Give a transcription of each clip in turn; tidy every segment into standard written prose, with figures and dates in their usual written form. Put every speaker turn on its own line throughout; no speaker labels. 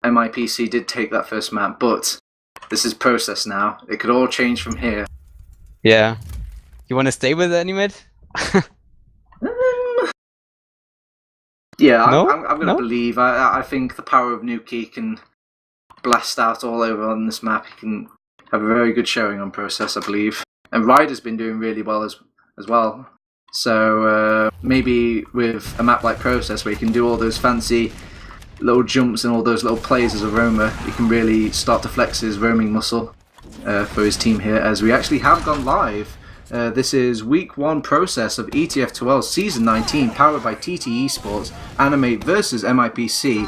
MIPC did take that first map, but this is process now. It could all change from here.
Yeah. You want to stay with Animate?
Yeah,
No?
I'm going to
No?
believe. I think the power of Nuki can blast out all over on this map. He can have a very good showing on process, I believe. And Ryder's been doing really well as well. So maybe with a map like process, where you can do all those fancy little jumps and all those little plays as a roamer, he can really start to flex his roaming muscle for his team here, as we actually have gone live. This is week 1 process of ETF2L Season 19, powered by TT eSports, Animate versus MIPC.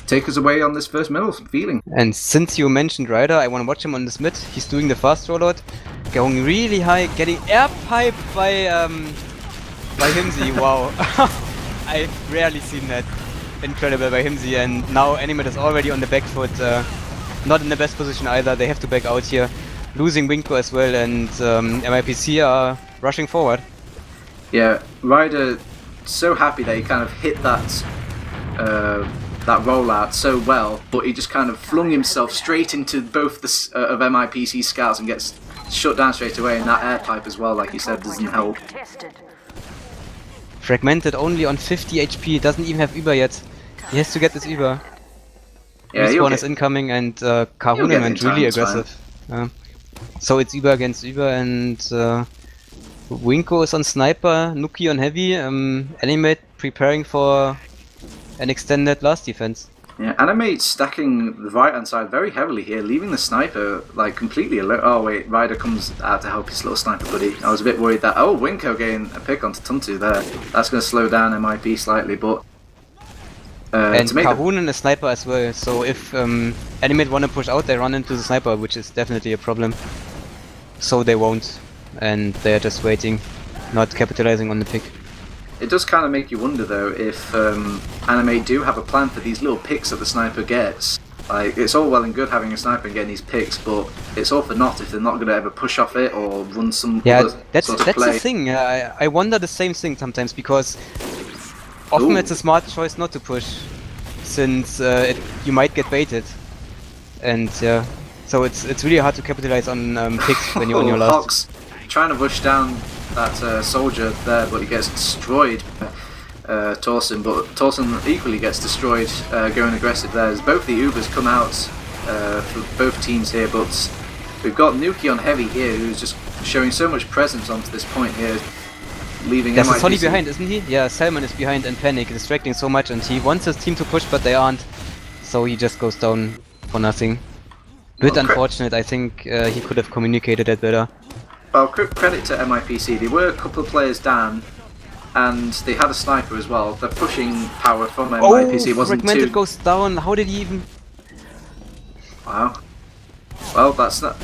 Take us away on this first middle feeling.
And since you mentioned Ryder, I want to watch him on this mid. He's doing the fast rollout, going really high, getting air piped by Himsy. Wow. I've rarely seen that. Incredible by Himsy, and now Animate is already on the back foot. Not in the best position either. They have to back out here. Losing Winko as well, and MIPC are rushing forward.
Yeah, Ryder so happy that he kind of hit that rollout so well, but he just kind of flung himself straight into both the of MIPC scouts and gets shut down straight away, and that air pipe as well, like you said, doesn't help.
Fragmented only on 50 HP, doesn't even have Uber yet. He has to get this Uber.
Yeah,
Respawn is incoming, and Kahunen went really aggressive. So it's Uber against Uber, and Winko is on Sniper, Nuki on Heavy, Animate preparing for an extended last defense.
Yeah, Animate's stacking the right hand side very heavily here, leaving the Sniper like completely alone. Oh wait, Ryder comes out to help his little Sniper buddy. I was a bit worried that, oh, Winko getting a pick onto Tuntu there. That's going to slow down MIP slightly, but...
and Kahunen is Sniper as well, so if Animate want to push out, they run into the Sniper, which is definitely a problem. So they won't, and they're just waiting, not capitalizing on the pick.
It does kind of make you wonder though if Animate do have a plan for these little picks that the Sniper gets. Like, it's all well and good having a Sniper and getting these picks, but it's all for naught if they're not going to ever push off it or run some other
that's
sort of play.
the thing. I wonder the same thing sometimes, because often it's a smart choice not to push, since you might get baited, and yeah, so it's really hard to capitalize on picks when you're on your last.
Hawks trying to push down that soldier there, but he gets destroyed. Torsen, but Torsen equally gets destroyed going aggressive there, as both the Ubers come out for both teams here, but we've got Nuki on Heavy here, who's just showing so much presence onto this point here, leaving
There's
MIPC.
a Sonny behind, isn't he? Yeah, Salmon is behind and Panic, distracting so much, and he wants his team to push, but they aren't, so he just goes down for nothing. Bit unfortunate. I think he could have communicated it better.
Well, credit to MIPC, they were a couple of players down, and they had a Sniper as well. The pushing power from MIPC wasn't
Fragmented
too...
goes down, how did he even...
Wow. Well, that's not...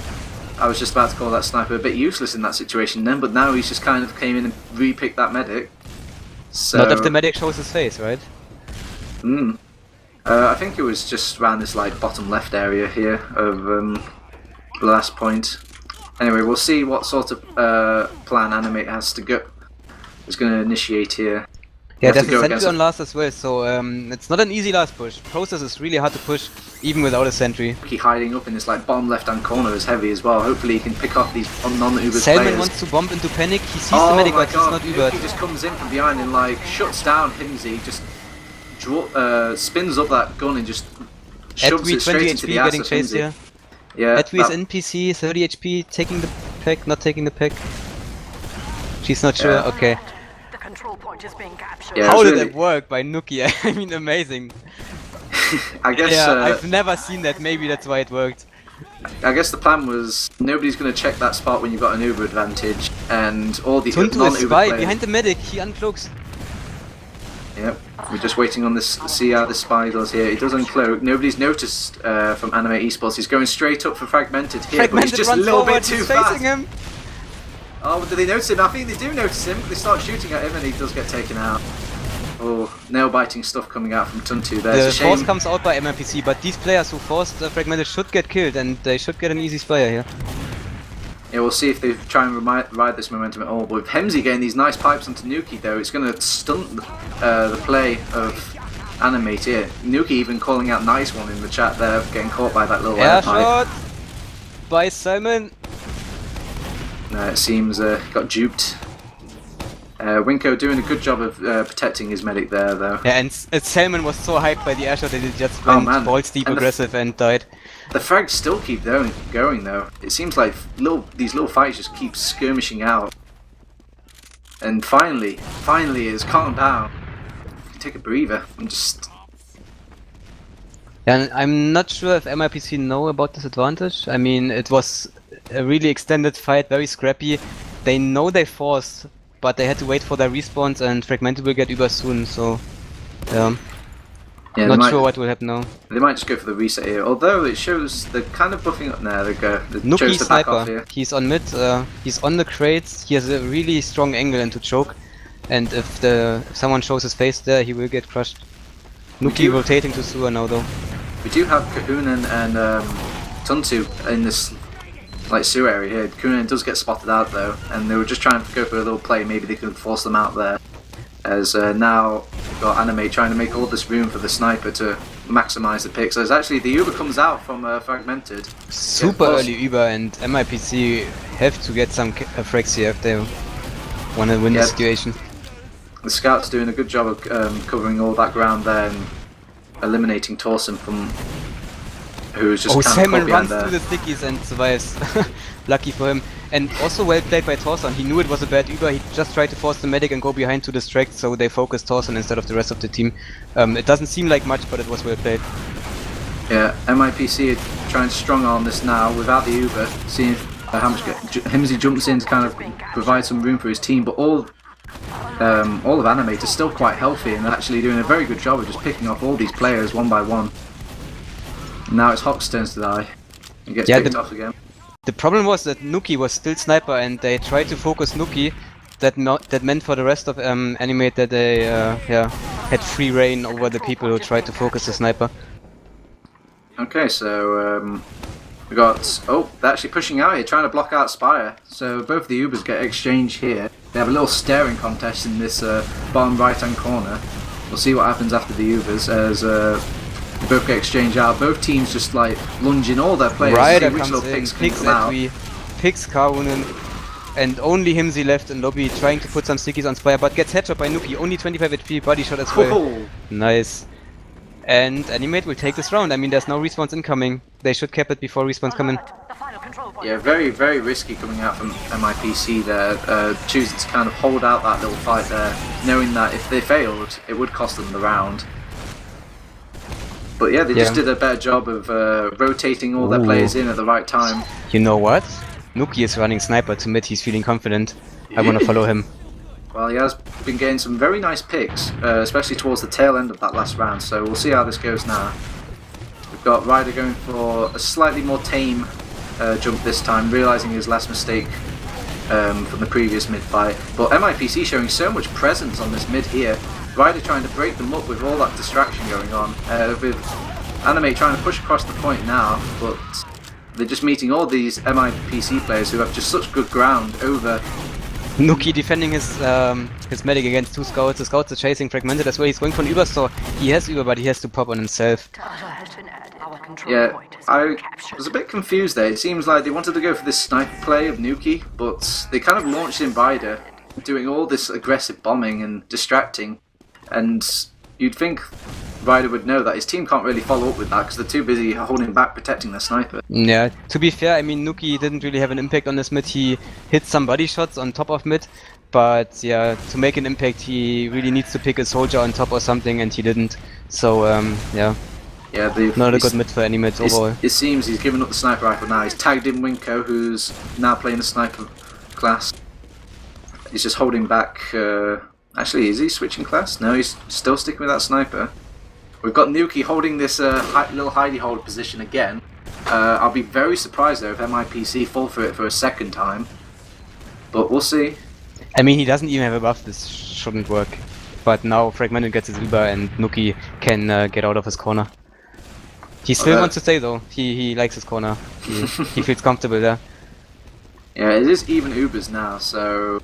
I was just about to call that Sniper a bit useless in that situation then, but now he's just kind of came in and re-picked that medic. So...
Not if the medic shows his face, right?
I think it was just around this like bottom left area here of the last point. Anyway, we'll see what sort of plan Animate has to go. Is going to initiate here.
Yeah, there's a sentry on last as well, so it's not an easy last push. Process is really hard to push, even without a sentry.
Keep hiding up in this like bottom left-hand corner is Heavy as well. Hopefully he can pick off these non-Uber players.
Salmon wants to bomb into Panic. He sees the medic, but he's not Ubered.
He just comes in from behind and like shuts down Himsy, just spins up that gun and just shoves it straight into the ass
getting
of
chased
Himsy.
here.
Yeah,
Edwi's NPC, 30 HP, taking the pick, not taking the pick. She's not sure, okay.
The control point is being captured.
Yeah,
how did
really...
that work by Nuki? I mean, amazing.
I guess.
Yeah, I've never seen that. Maybe that's why it worked.
I guess the plan was nobody's going to check that spot when you've got an Uber advantage, and all the
Tuntu is
non-Uber
spy
players...
behind the medic. He uncloaks.
Yep, we're just waiting on this. See how the spy does here. He does uncloak. Nobody's noticed from Animate eSports. He's going straight up for Fragmented here, but he's just a little bit too fast.
Him.
Oh, do they notice him? I think they do notice him. They start shooting at him and he does get taken out. Oh, nail-biting stuff coming out from Tuntu there.
The force comes out by MIPC, but these players who forced Fragmented should get killed, and they should get an easy spire here.
Yeah, we'll see if they try and ride this momentum at all. But with Hemsy getting these nice pipes onto Nuki, though, it's going to stunt the play of Animate here. Nuki even calling out nice one in the chat there, getting caught by that little
Air
air pipe.
shot by Simon.
No, it seems got duped. Winko doing a good job of protecting his medic there, though.
Yeah, and Salmon was so hyped by the air shot that he just went balls deep aggressive and died.
The frags still keep going though. It seems like these little fights just keep skirmishing out. And finally it's calmed down. Take a breather and just...
And I'm not sure if MIPC know about this advantage. I mean, it was a really extended fight, very scrappy. They know they forced, but they had to wait for their respawns, and Fragmented will get Uber soon, so... Yeah, not sure what will happen now.
They might just go for the reset here, although it shows they're kind of buffing up now. They go.
Nuki sniper. He's on mid. He's on the crates. He has a really strong angle into choke, and if someone shows his face there, he will get crushed. Nuki rotating to Suyooo now though.
We do have Kahunan and Tuntu in this Suyooo area here. Kahunan does get spotted out though, and they were just trying to go for a little play. Maybe they could force them out there. As now we've got Animate trying to make all this room for the sniper to maximise the pick. So it's actually the Uber comes out from Fragmented.
Super early Uber, and MIPC have to get some frags here if they want to win the situation.
The scout's doing a good job of covering all that ground there and eliminating Torsen from who's just
Simon runs through the stickies and survives. Lucky for him. And also well played by Torsen. He knew it was a bad Uber, he just tried to force the medic and go behind to distract, so they focused Torsen instead of the rest of the team. It doesn't seem like much, but it was well played.
Yeah, MIPC are trying to strong arm this now without the Uber, seeing how much Himsy jumps in to kind of provide some room for his team, but all of Animate is still quite healthy and actually doing a very good job of just picking off all these players one by one. Now it's Hawk's turn to die. He gets picked off again.
The problem was that Nuki was still sniper, and they tried to focus Nuki. That meant for the rest of Animate that they had free reign over the people who tried to focus the sniper.
Okay, so we got they're actually pushing out here, trying to block out Spire. So both the Ubers get exchanged here. They have a little staring contest in this bottom right hand corner. We'll see what happens after the Ubers as they both get exchanged out. Both teams just lunging all their players.
Ryder comes in, picks Edwy, picks Karunen, and only Himsy left in lobby trying to put some stickies on Spire, but gets headshot by Nuki. Only 25 HP, body shot as well. Nice. And Animate will take this round. I mean, there's no respawns incoming. They should cap it before respawns come in.
Yeah, very, very risky coming out from MIPC there, choosing to kind of hold out that little fight there, knowing that if they failed, it would cost them the round. But yeah, they just did a better job of rotating all their players in at the right time.
You know what? Nuki is running sniper to mid, he's feeling confident. I want to follow him.
Well, he has been getting some very nice picks, especially towards the tail end of that last round, so we'll see how this goes now. We've got Ryder going for a slightly more tame jump this time, realising his last mistake from the previous mid fight. But MIPC showing so much presence on this mid here. Ryder trying to break them up with all that distraction going on, with Animate trying to push across the point now, but they're just meeting all these MIPC players who have just such good ground over.
Nuki defending his medic against two scouts. The scouts are chasing Fragmented as well. He's going for an Uber, so he has Uber, but he has to pop on himself.
Yeah, I was a bit confused there. It seems like they wanted to go for this sniper play of Nuki, but they kind of launched in Ryder, doing all this aggressive bombing and distracting. And you'd think Ryder would know that his team can't really follow up with that because they're too busy holding back, protecting their sniper.
Yeah, to be fair, I mean, Nuki didn't really have an impact on this mid. He hit some body shots on top of mid, but yeah, to make an impact, he really needs to pick a soldier on top or something, and he didn't. So, yeah.
Yeah,
not a good mid for any mid overall.
It seems he's given up the sniper rifle now. He's tagged in Winko, who's now playing the sniper class. He's just holding back. Actually, is he switching class? No, he's still sticking with that sniper. We've got Nuki holding this little hidey hold position again. I'll be very surprised though if MIPC fall for it for a second time. But we'll see.
I mean, he doesn't even have a buff. This shouldn't work. But now Fragmented gets his Uber and Nuki can get out of his corner. He still wants to stay though. He likes his corner. He feels comfortable there.
Yeah, it is even Ubers now, so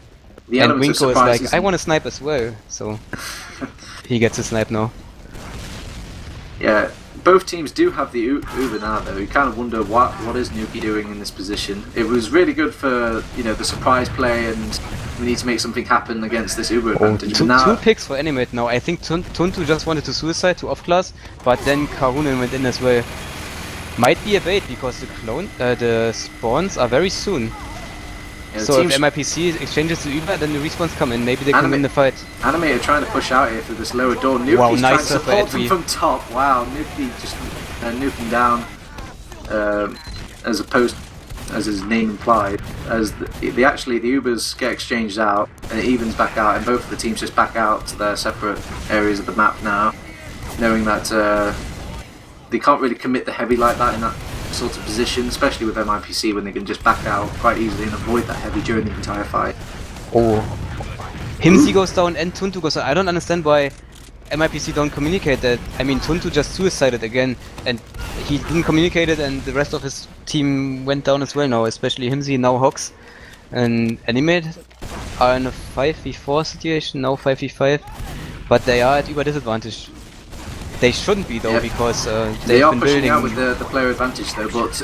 and Winko is like, I want to snipe as well, so he gets a snipe now.
Yeah, both teams do have the Uber now, though. You kind of wonder what is Nuki doing in this position. It was really good for the surprise play, and we need to make something happen against this Uber advantage.
Two picks for Animate now. I think Tuntu just wanted to suicide to off class, but then Karunen went in as well. Might be a bait because the spawns are very soon. Yeah, so if MIPC exchanges the Uber, then the respawns come in. Maybe they come in the fight.
Animate are trying to push out here through this lower door. Nuki's
wow, nice
trying to support them from top. Wow, Nuki just nuking down, as opposed, as his name implied, as the Ubers get exchanged out and it evens back out, and both of the teams just back out to their separate areas of the map now, knowing that they can't really commit the heavy like that in that sort of position, especially with MIPC, when they can just back out quite easily and avoid that heavy during the entire fight.
Oh, Himsi goes down and Tuntu goes down. I don't understand why MIPC don't communicate that. I mean, Tuntu just suicided again, and he didn't communicate it, and the rest of his team went down as well now, especially Himsi, now Hox, and Animate are in a 5v4 situation, now 5v5, but they are at Uber disadvantage. They shouldn't be though, because
they are pushing out with the player advantage though, but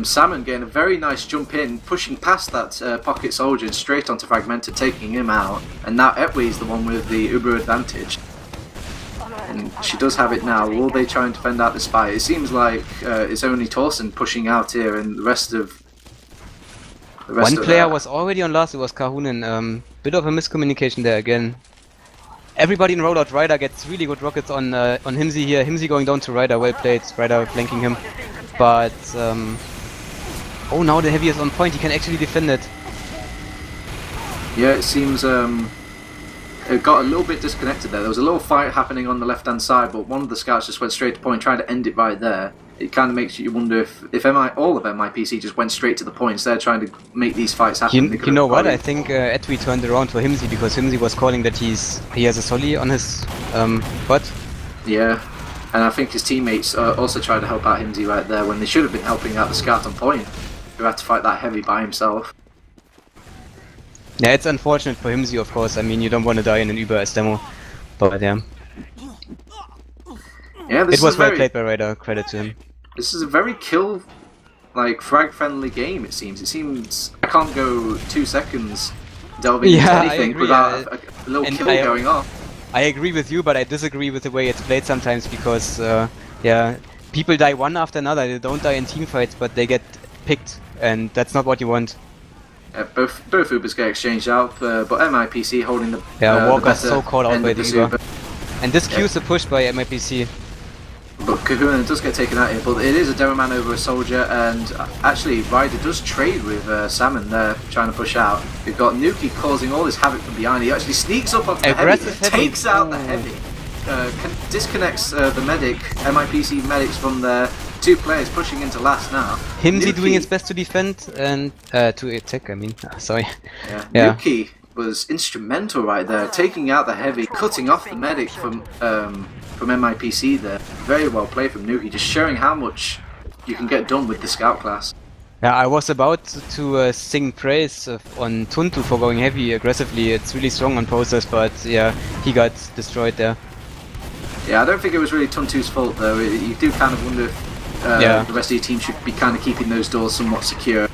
Salmon getting a very nice jump in, pushing past that pocket soldier and straight onto Fragmented, taking him out, and now Etwe's the one with the Uber advantage. And she does have it now. Will they try and defend out this fight? It seems like it's only Torsen pushing out here, and the rest of...
One player was already on last, it was Karunen. Bit of a miscommunication there again. Everybody in rollout. Ryder gets really good rockets on Himsi here. Himsi going down to Ryder, well played. Ryder flanking him. But, oh, now the heavy is on point, he can actually defend it.
Yeah, it seems it got a little bit disconnected there. There was a little fight happening on the left-hand side, but one of the scouts just went straight to point, trying to end it right there. It kind of makes you wonder if all of MIPC just went straight to the point instead of trying to make these fights happen.
You know what? I think Etwe turned around for Himsi because Himsi was calling that he has a solly on his butt.
Yeah, and I think his teammates also tried to help out Himsi right there when they should have been helping out the scout on point, who had to fight that heavy by himself.
Yeah, it's unfortunate for Himsi, of course. I mean, you don't want to die in an Uber as demo, but yeah.
Yeah,
it was well played by Ryder. Credit to him.
This is a very frag-friendly game. It seems I can't go 2 seconds delving into anything without a little kill going off.
I agree with you, but I disagree with the way it's played sometimes because, yeah, people die one after another. They don't die in team fights, but they get picked, and that's not what you want.
Both Ubers get exchanged out, but MIPC holding the
Walker's so called out by the Uber. And this cues a push by MIPC.
But Kahuna does get taken out here, but it is a demo man over a soldier, and actually Ryder does trade with Salmon there, trying to push out. We've got Nuki causing all this havoc from behind. He actually sneaks up onto the heavy, takes out the heavy, disconnects the medic, MIPC medics from the 2 players pushing into last now.
Himsi doing his best to defend and to attack, I mean, sorry.
Yeah. Nuki was instrumental right there, taking out the heavy, cutting off the medic from MIPC there. Very well played from Nuki, just showing how much you can get done with the scout class.
Yeah, I was about to sing praise on Tuntu for going heavy aggressively. It's really strong on process, but yeah, he got destroyed there.
Yeah, I don't think it was really Tuntu's fault though. You do kind of wonder if the rest of your team should be kind of keeping those doors somewhat secure.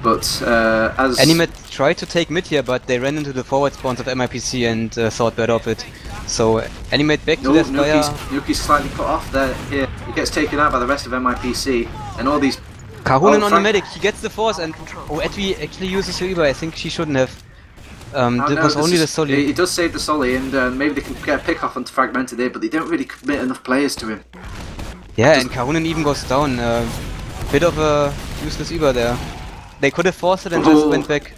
But as
Animate tried to take mid here, but they ran into the forward spawns of MIPC and thought better of it. So Animate back to their Spire.
Nuki's slightly put off there. Here he gets taken out by the rest of MIPC, and all these.
Karunen on the medic, he gets the force, and Etwe actually uses her Uber. I think she shouldn't have. That was only the solly.
He does save the solly, and maybe they can get a pick off onto Fragmented there, but they don't really commit enough players to him.
Yeah, and Karunen even goes down. Bit of a useless Uber there. They could have forced it and just went back.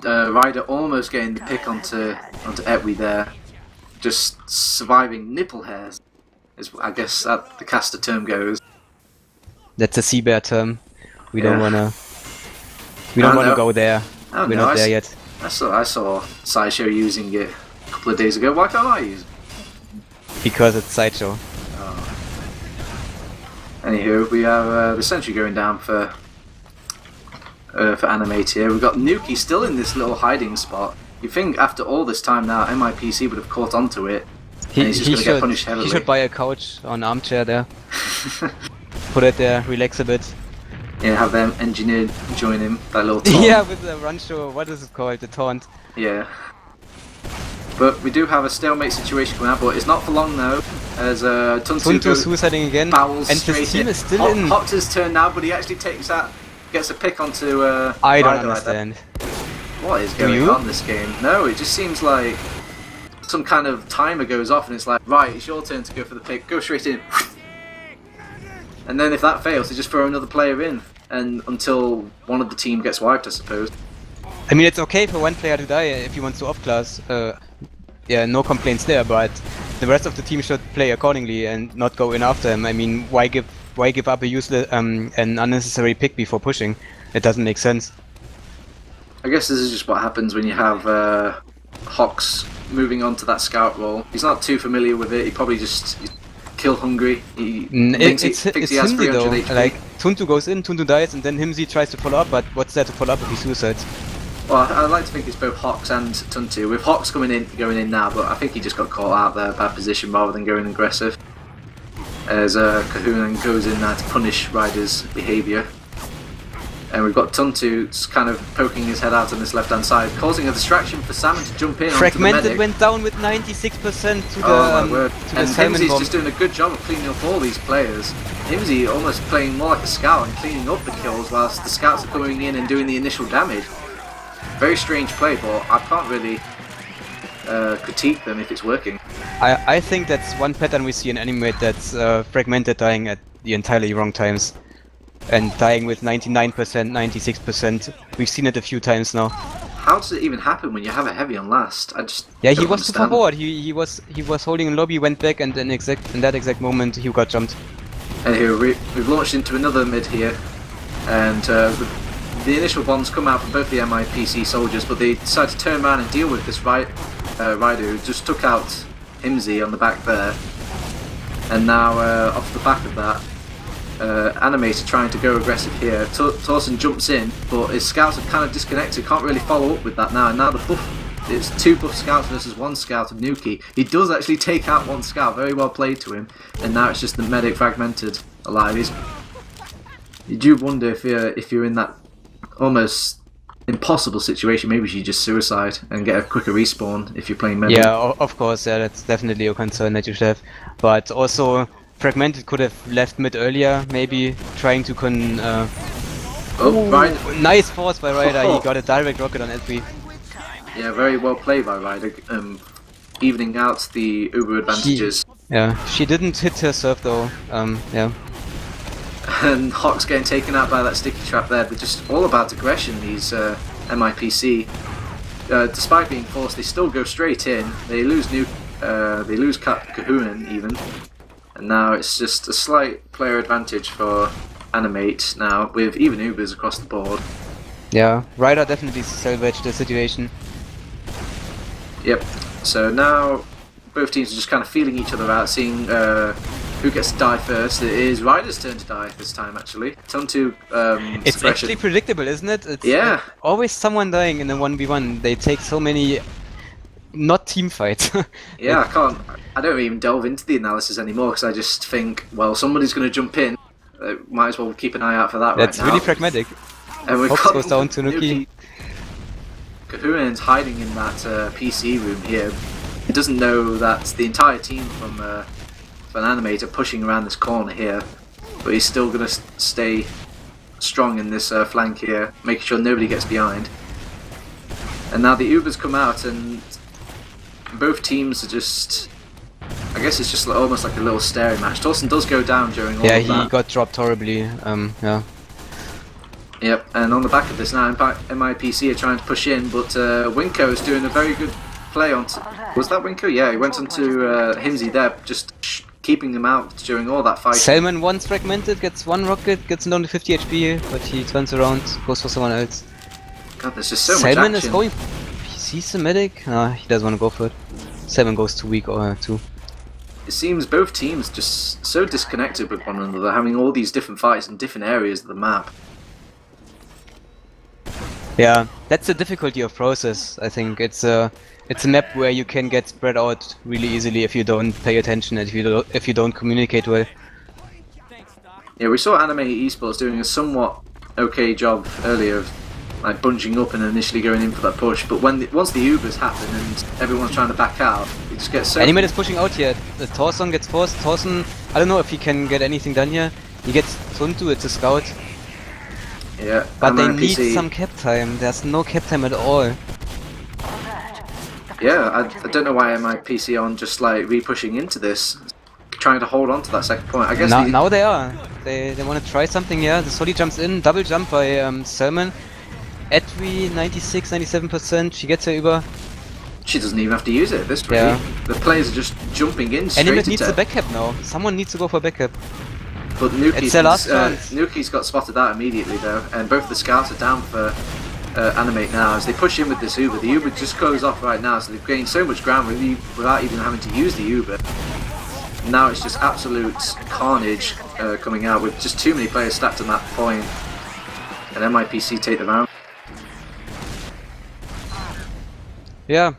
Ryder almost getting the pick onto Etwe there. Just surviving nipple hairs, is I guess that the caster term goes.
That's a sea bear term. We don't wanna. We don't wanna go there. We're not there yet.
I saw Sideshow using it a couple of days ago. Why can't I use it?
Because it's Sideshow.
Oh. Anywho, we have the sentry going down for Animate here. We've got Nuki still in this little hiding spot. You think after all this time now, MIPC would have caught onto it. and he's just going to get punished heavily.
He should buy a couch or an armchair there. Put it there, relax a bit.
Yeah, have them engineer join him, that little taunt.
Yeah, with the run show, what is it called? The taunt.
Yeah. But we do have a stalemate situation coming out, but it's not for long though, as Tuntu
suiciding again,
barrels
and
straight
his team
in.
is still in.
Hoctor's turn now, but he actually gets a pick onto
I don't
Ryder
understand.
What is going on this game? No, it just seems like some kind of timer goes off and it's like, right, it's your turn to go for the pick, go straight in. And then if that fails, they just throw another player in, and until one of the team gets wiped, I suppose.
I mean, it's okay for one player to die if he wants to off-class. Yeah, no complaints there, but the rest of the team should play accordingly and not go in after him. I mean, why give up a useless, an unnecessary pick before pushing? It doesn't make sense.
I guess this is just what happens when you have Hox moving on to that scout role. He's not too familiar with it. He probably just kill hungry.
It's Himzi though. HP. Like Tuntu goes in, Tuntu dies, and then Himzi tries to follow up. But what's there to follow up if he suicides?
Well, I like to think it's both Hox and Tuntu. With Hox going in now, but I think he just got caught out there, bad position, rather than going aggressive. As Kahunan goes in there to punish Ryder's behaviour. And we've got Tuntu kind of poking his head out on this left-hand side, causing a distraction for Salmon to jump in.
Fragmented went down with 96% to the
and
Salmon
Himzi's
bomb.
just doing a good job of cleaning up all these players. Himzi almost playing more like a scout and cleaning up the kills, whilst the scouts are coming in and doing the initial damage. Very strange play, but I can't really critique them if it's working.
I think that's one pattern we see in Animate, that's Fragmented dying at the entirely wrong times. And dying with 99%, 96%. We've seen it a few times now.
How does it even happen when you have a heavy on last? I just
he
don't
was too
understand.
forward. He was holding in lobby, went back, and in that exact moment he got jumped.
And here we've launched into another mid here, and the initial bombs come out from both the MIPC soldiers, but they decide to turn around and deal with this Ryder who just took out Himzi on the back there. And now off the back of that, Animate are trying to go aggressive here. Torsen jumps in, but his scouts are kind of disconnected, can't really follow up with that now. And now the buff, it's 2 buff scouts versus 1 scout of Nuki. He does actually take out 1 scout, very well played to him. And now it's just the medic Fragmented alive. You do wonder if you're in that almost impossible situation, maybe you should just suicide and get a quicker respawn if you're playing medic.
Yeah, of course, yeah, that's definitely a concern that you should have. But also, Fragmented could have left mid earlier, maybe trying to
Ryder.
Nice force by Ryder, he got a direct rocket on S3.
Yeah, very well played by Ryder, evening out the Uber advantages.
She didn't hit her surf though, yeah.
And Hox getting taken out by that sticky trap there. They're just all about aggression, these MIPC. Despite being forced, they still go straight in. They lose Kahunan even. And now it's just a slight player advantage for Animate now, with even Ubers across the board.
Yeah, Ryder definitely salvaged the situation.
Yep, so now both teams are just kind of feeling each other out, seeing who gets to die first. It is Ryder's turn to die this time, actually. Tuntu,
it's actually predictable, isn't it? It's always someone dying in a 1v1. They take so many not team fights.
Yeah, I don't even delve into the analysis anymore because I just think, well, somebody's going to jump in. Might as well keep an eye out for that
That's
right now.
really pragmatic.
And we've
Hox goes down to Nuki.
Kahunan's hiding in that PC room here. He doesn't know that the entire team from Animate are pushing around this corner here, but he's still going to stay strong in this flank here, making sure nobody gets behind. And now the Ubers come out, and both teams are just, I guess it's just almost like a little staring match. Torsen does go down during all of that.
Yeah, he got dropped horribly, yeah.
Yep, and on the back of this now, MIPC are trying to push in, but Winko is doing a very good play on... Was that Winko? Yeah, he went onto Himzi there, just keeping them out during all that fight.
Salmon once fragmented, gets 1 rocket, gets down to 50 HP, but he turns around, goes for someone else.
God, there's just so much action.
Salmon is going... He sees the medic? Nah, he doesn't want to go for it. Salmon goes too weak or too.
It seems both teams just so disconnected with one another, having all these different fights in different areas of the map.
Yeah, that's the difficulty of Process, I think. It's It's a map where you can get spread out really easily if you don't pay attention and if you don't communicate well.
Yeah, we saw Animate eSports doing a somewhat okay job earlier of like bunging up and initially going in for that push, but once the Ubers happen and everyone's trying to back out, it just gets so...
Animate is pushing out here. The Thorson gets forced. Thorson, I don't know if he can get anything done here. He gets Tuntu, it's a scout.
Yeah,
but they
MIPC...
need some cap time. There's no cap time at all.
Yeah, I don't know why MIPC aren't just like re-pushing into this, trying to hold on to that second point. I guess
now they are. They want to try something here. The Soli jumps in, double jump by Salmon. Etwi 96-97%. She gets her Uber.
She doesn't even have to use it at this rate. Yeah. The players are just jumping in straight
Animate needs a backup now. Someone needs to go for backup.
But Nuki's got spotted out immediately though, and both the scouts are down for Animate now as they push in with this Uber. The Uber just goes off right now, so they've gained so much ground without even having to use the Uber. Now it's just absolute carnage coming out with just too many players stacked on that point, and MIPC take the round.
Yeah,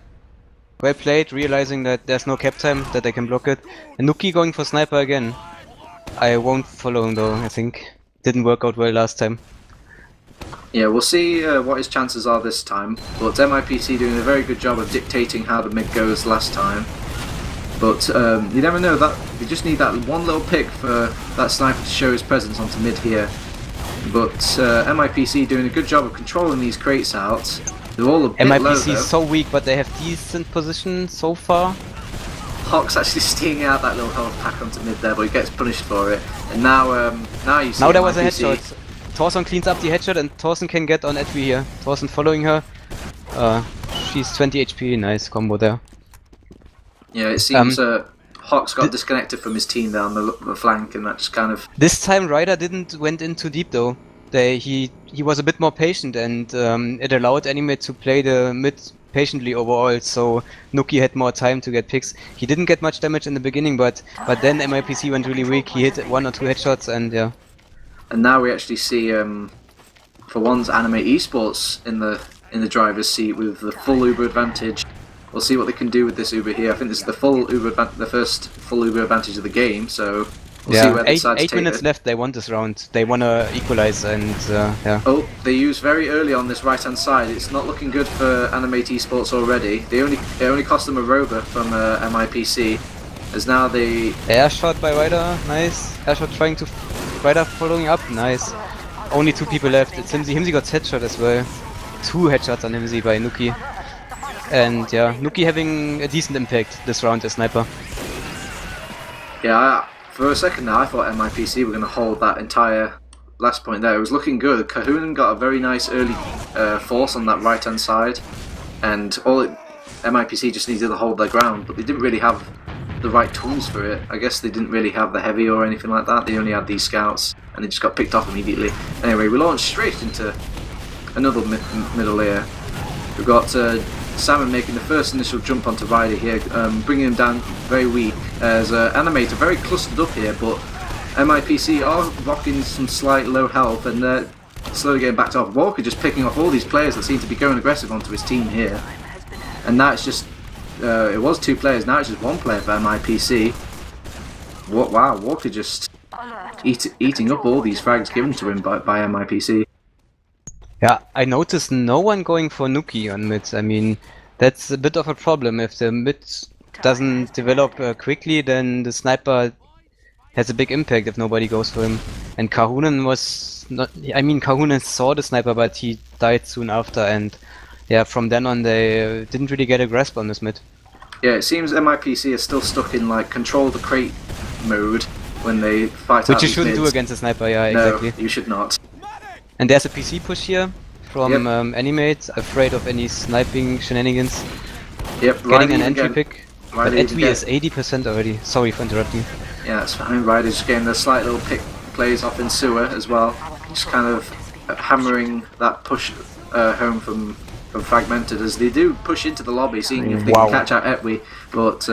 well played, realizing that there's no cap time, that they can block it. And Nuki going for sniper again. I won't follow him though, I think. Didn't work out well last time.
Yeah, we'll see what his chances are this time, but MIPC doing a very good job of dictating how the mid goes last time. But you never know, that you just need that one little pick for that sniper to show his presence onto mid here. But MIPC doing a good job of controlling these crates out. They're all a bit
MIPC
low, though.
Is so weak, but they have decent position so far.
Hawk's actually stealing out that little health pack onto mid there, but he gets punished for it. And now you see
now there
MIPC.
Was a headshot. Thorson cleans up the headshot and Thorson can get on Etwi here. Thorson following her. She's 20 HP, nice combo there.
Yeah, it seems Hawk's got disconnected from his team there on the flank, and that's kind of...
This time Ryder went in too deep though. He was a bit more patient, and it allowed Animate to play the mid patiently overall, so Nuki had more time to get picks. He didn't get much damage in the beginning, but then MIPC went really weak. He hit 1 or 2 headshots, and yeah.
And now we actually see, for once, Animate eSports in the driver's seat with the full Uber advantage. We'll see what they can do with this Uber here. I think this is the first full Uber advantage of the game, so we'll see where they decide to take
8 minutes left. They want this round. They want to equalize, and yeah.
Oh, they use very early on this right-hand side. It's not looking good for Animate eSports already. It only cost them a rover from MIPC, as now they...
Air shot by Ryder, nice. Air shot trying to... Ryder following up, nice. Only 2 people left. It's Himsy. Himsy got headshot as well. 2 headshots on Himsy by Nuki. And yeah, Nuki having a decent impact this round as sniper.
Yeah, for a second now I thought MIPC were going to hold that entire last point there. It was looking good. Kahunan got a very nice early force on that right hand side, and MIPC just needed to hold their ground, but they didn't really have the right tools for it. I guess they didn't really have the heavy or anything like that. They only had these scouts, and they just got picked off immediately. Anyway, we launched straight into another middle layer. We've got Salmon making the first initial jump onto Ryder here, bringing him down very weak, as Animate are very clustered up here, but MIPC are rocking some slight low health, and they're slowly getting backed off. Walker just picking off all these players that seem to be going aggressive onto his team here, and now it's just it was 2 players, now it's just 1 player for MIPC. Wow, Walker just eating up all these frags given to him by MIPC.
Yeah, I noticed no one going for Nuki on mid. I mean, that's a bit of a problem. If the mid doesn't develop quickly, then the sniper has a big impact if nobody goes for him. And Kahunan was not... I mean, Kahunan saw the sniper, but he died soon after, and yeah, from then on they didn't really get a grasp on this mid.
Yeah, it seems MIPC is still stuck in like control the crate mode when they fight out.
Which you shouldn't do against a sniper, yeah,
no,
exactly.
You should not.
And there's a PC push here from Animate, afraid of any sniping shenanigans.
Yep,
getting an entry pick. But Etwi is 80% already. Sorry for interrupting.
Yeah, that's fine. Ryder's getting the slight little pick plays off in Suyooo as well. Just kind of hammering that push home from Fragmented as they do push into the lobby, seeing if they can catch out Etwi. But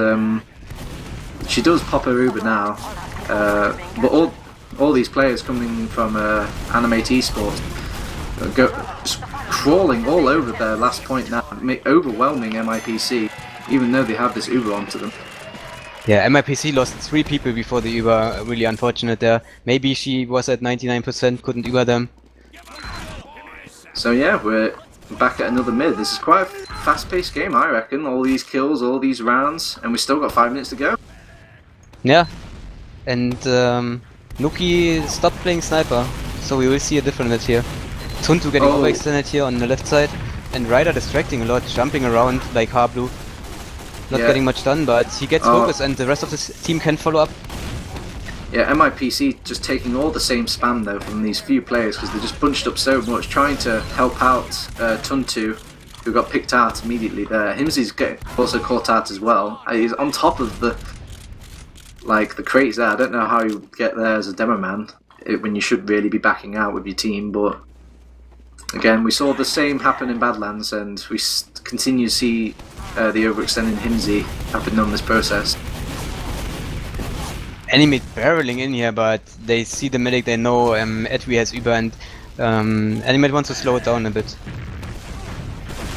she does pop her Uber now. But all these players coming from Animate eSport just crawling all over their last point now, overwhelming MIPC, even though they have this Uber onto them.
Yeah, MIPC lost 3 people before the Uber, really unfortunate there. Maybe she was at 99%, couldn't Uber them.
So yeah, we're back at another mid. This is quite a fast-paced game, I reckon. All these kills, all these rounds, and we still got 5 minutes to go.
Yeah, and Nuki stopped playing sniper, so we will see a different mid here. Tuntu getting overextended here on the left side, and Ryder distracting a lot, jumping around like Harblue. Not getting much done, but he gets focus and the rest of the team can follow up.
Yeah, MIPC just taking all the same spam though from these few players because they're just bunched up so much, trying to help out Tuntu, who got picked out immediately there. Himsy's also caught out as well. He's on top of the crates there. I don't know how you get there as a demo man when you should really be backing out with your team, but again, we saw the same happen in Badlands, and we continue to see the overextending Himsy happen on this process.
Animate barreling in here, but they see the medic, they know Edwy has Uber, and Animate wants to slow it down a bit.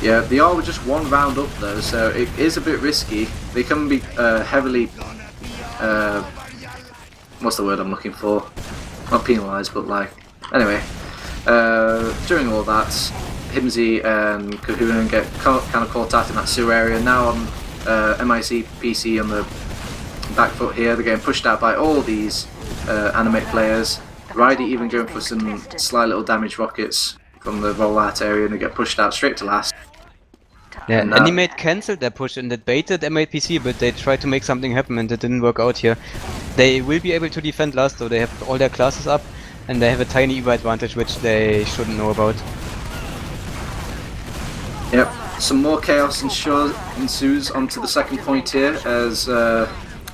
Yeah, they are just 1 round up though, so it is a bit risky. They can be heavily, what's the word I'm looking for? Not penalised, but like, anyway. During all that, Himsy and Kahuna get kind of caught out in that sewer area. Now on MIPC on the back foot here, they're getting pushed out by all these Animate players. Ryder even going for some sly little damage rockets from the rollout area, and they get pushed out straight to last.
Yeah, and Animate cancelled their push and it baited MIPC, but they tried to make something happen and it didn't work out here. They will be able to defend last though, they have all their classes up and they have a tiny Uber advantage which they shouldn't know about.
Yep, some more chaos ensues onto the second point here as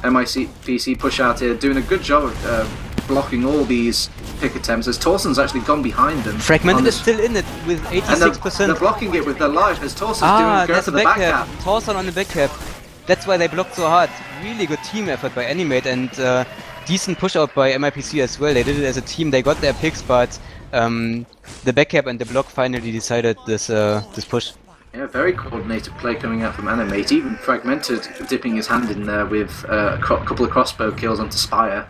MIPC push out here, doing a good job of blocking all these pick attempts as Torsen's actually gone behind them.
Fragmented is still in it with 86%.
And they're blocking it with their life as Torsen's going for the back cap.
Torsen on the back cap. That's why they blocked so hard. Really good team effort by Animate and decent push out by MIPC as well. They did it as a team, they got their picks, but the back cap and the block finally decided this push.
Yeah, very coordinated play coming out from Animate. Even Fragmented dipping his hand in there with a couple of crossbow kills onto Spire.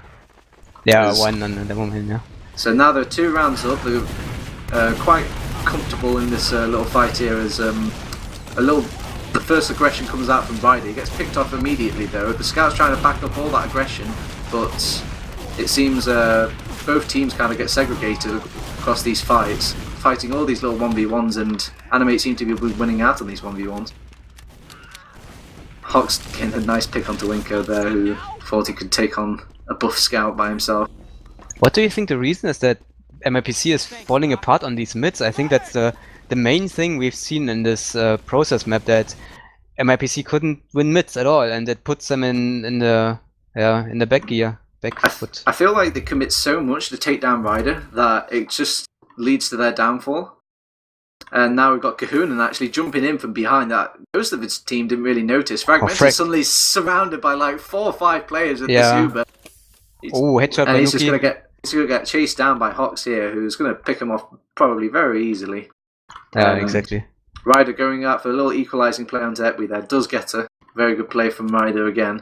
Yeah, 1 on the moment, yeah.
So now they're 2 rounds up. They're quite comfortable in this little fight here as the first aggression comes out from Ryder. He gets picked off immediately though. The Scout's trying to back up all that aggression, but it seems both teams kind of get segregated across these fights, fighting all these little 1v1s, and Animate seem to be winning out on these 1v1s. Hawk's getting a nice pick onto Winko there, who thought he could take on a buff Scout by himself.
What do you think the reason is that MIPC is falling apart on these mids? I think that's the main thing we've seen in this process map, that MIPC couldn't win mids at all, and it puts them in the back gear.
I feel like they commit so much to take down Ryder that it just leads to their downfall. And now we've got Kahuna actually jumping in from behind that. Most of his team didn't really notice. Fragmented suddenly surrounded by like 4 or 5 players with this Uber.
Headshot
and
by
he's
Nuki.
just gonna get chased down by Hawks here, who's gonna pick him off probably very easily.
Yeah, exactly.
Ryder going out for a little equalising play onto Edwy there. Does get a very good play from Ryder again.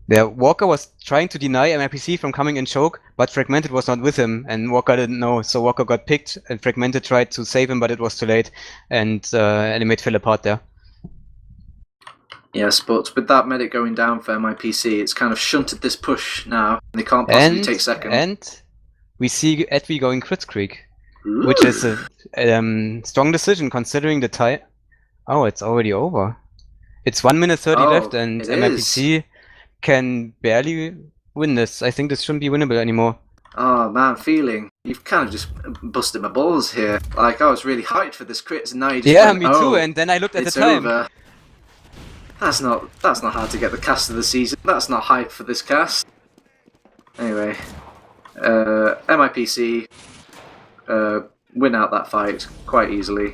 Yeah, Walker was trying to deny MIPC from coming in choke, but Fragmented was not with him, and Walker didn't know, so Walker got picked, and Fragmented tried to save him, but it was too late, and Animate fell apart there.
Yes, but with that medic going down for MIPC, it's kind of shunted this push now, and they can't possibly take second.
And we see Edwy going crit streak, which is a strong decision considering the tie. Oh, it's already over. It's 1 minute 30 left, and MIPC can barely win this. I think this shouldn't be winnable anymore.
Oh man, feeling you've kind of just busted my balls here. Like I was really hyped for this crit, and now you just went,
me too. And then I looked at the time.
Over. That's not how to get the cast of the season. That's not hype for this cast. Anyway, MIPC win out that fight quite easily.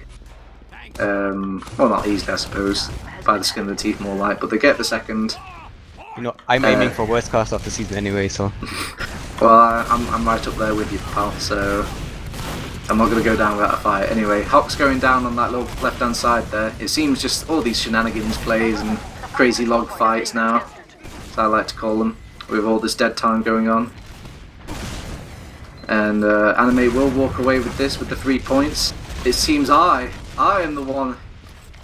Well, not easily, I suppose. By the skin of the teeth, more like. But they get the second.
You know, I'm aiming for worst cast of the season anyway, so.
Well, I'm right up there with you, pal. So I'm not going to go down without a fight. Anyway, Hawk's going down on that little left-hand side there. It seems just all these shenanigans plays and crazy log fights now, as I like to call them, with all this dead time going on. And Animate will walk away with this with the 3 points. It seems I am the one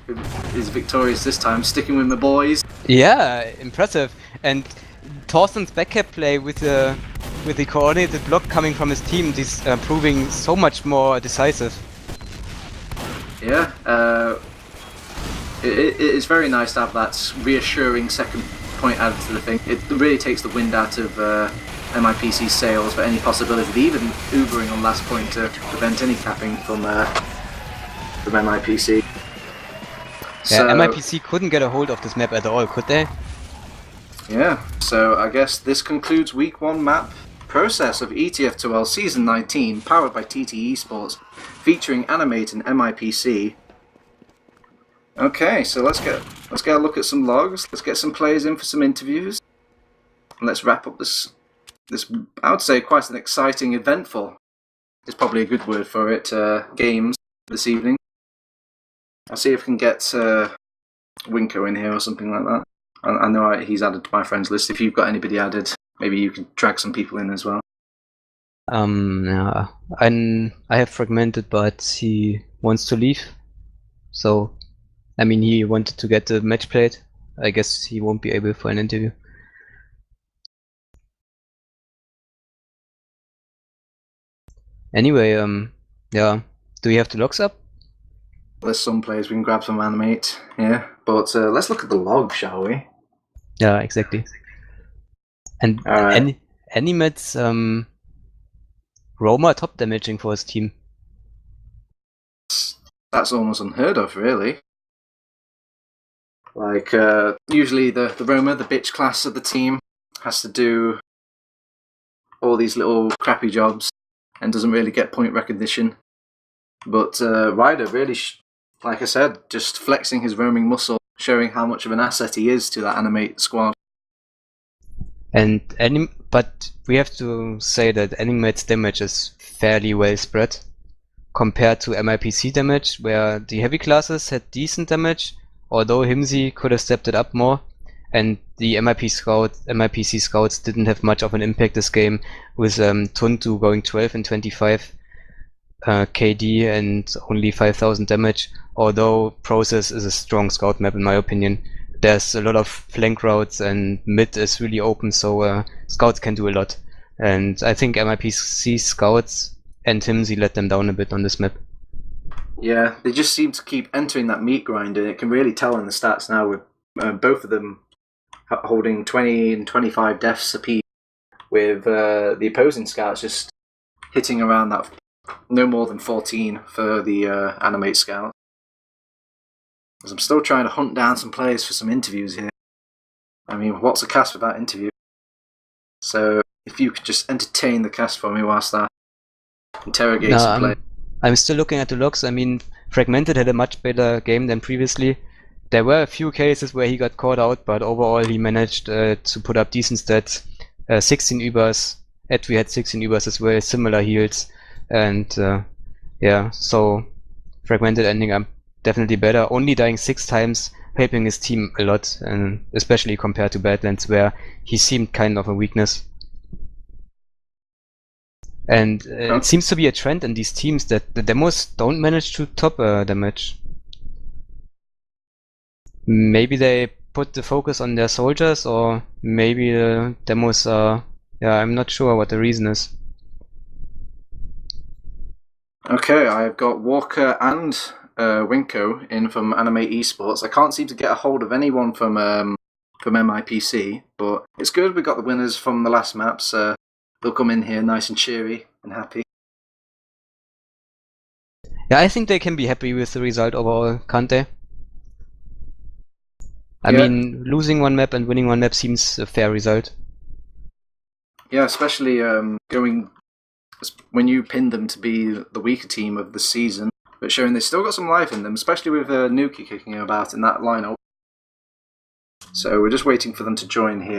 who is victorious this time, sticking with my boys.
Yeah, impressive. And Thorsten's backcap play with the coordinated block coming from his team is proving so much more decisive.
Yeah, it is very nice to have that reassuring second point added to the thing. It really takes the wind out of MIPC's sails for any possibility of even Ubering on last point to prevent any capping from MIPC.
Yeah,
So,
MIPC couldn't get a hold of this map at all, could they?
yeah, so I guess this concludes week 1 map process of ETF2L Season 19, powered by TT eSports, featuring Animate and MIPC. Okay, so let's get a look at some logs. Let's get some players in for some interviews. And let's wrap up this I would say quite an exciting, eventful, is probably a good word for it, games this evening. I'll see if I can get Winko in here or something like that. I know he's added to my friends list. If you've got anybody added, maybe you can drag some people in as well.
Yeah, I have Fragmented, but he wants to leave. So, I mean, he wanted to get the match played. I guess he won't be able for an interview. Anyway, yeah, do we have the logs up?
There's some players we can grab from Animate, yeah. But let's look at the log, shall we?
Yeah, exactly. And Animate's Roma top damaging for his team.
That's almost unheard of, really. Like, usually the Roma, the bitch class of the team, has to do all these little crappy jobs and doesn't really get point recognition. But Ryder really, like I said, just flexing his roaming muscle, showing how much of an asset he is to that Animate squad.
But we have to say that Animate's damage is fairly well spread compared to MIPC damage, where the heavy classes had decent damage, although Himsy could have stepped it up more, and the MIPC scouts didn't have much of an impact this game, with Tuntu going 12 and 25 KD and only 5,000 damage, although Process is a strong scout map in my opinion. There's a lot of flank routes and mid is really open, so scouts can do a lot. And I think MIPC scouts and Himsy let them down a bit on this map.
Yeah, they just seem to keep entering that meat grind, and it can really tell in the stats now with both of them holding 20 and 25 deaths apiece, with the opposing scouts just hitting around that no more than 14 for the Animate scout. As I'm still trying to hunt down some players for some interviews here. I mean, what's a cast without interview? So if you could just entertain the cast for me whilst I interrogate some players.
I'm still looking at the logs. I mean, Fragmented had a much better game than previously. There were a few cases where he got caught out, but overall he managed to put up decent stats. 16 Ubers. Edwy had 16 Ubers as well, similar heals. And yeah, so Fragmented ending up definitely better. Only dying 6 times, helping his team a lot, and especially compared to Badlands, where he seemed kind of a weakness. And it seems to be a trend in these teams that the demos don't manage to top damage. Maybe they put the focus on their soldiers, or maybe the demos are... Yeah, I'm not sure what the reason is.
Okay, I've got Walker and Winko in from Animate eSports. I can't seem to get a hold of anyone from MIPC, but it's good we got the winners from the last maps. They'll come in here nice and cheery and happy.
Yeah, I think they can be happy with the result overall, can't they? I mean, losing one map and winning one map seems a fair result.
Yeah, especially going when you pinned them to be the weaker team of the season, but showing they've still got some life in them, especially with Nuki kicking about in that lineup. So we're just waiting for them to join here.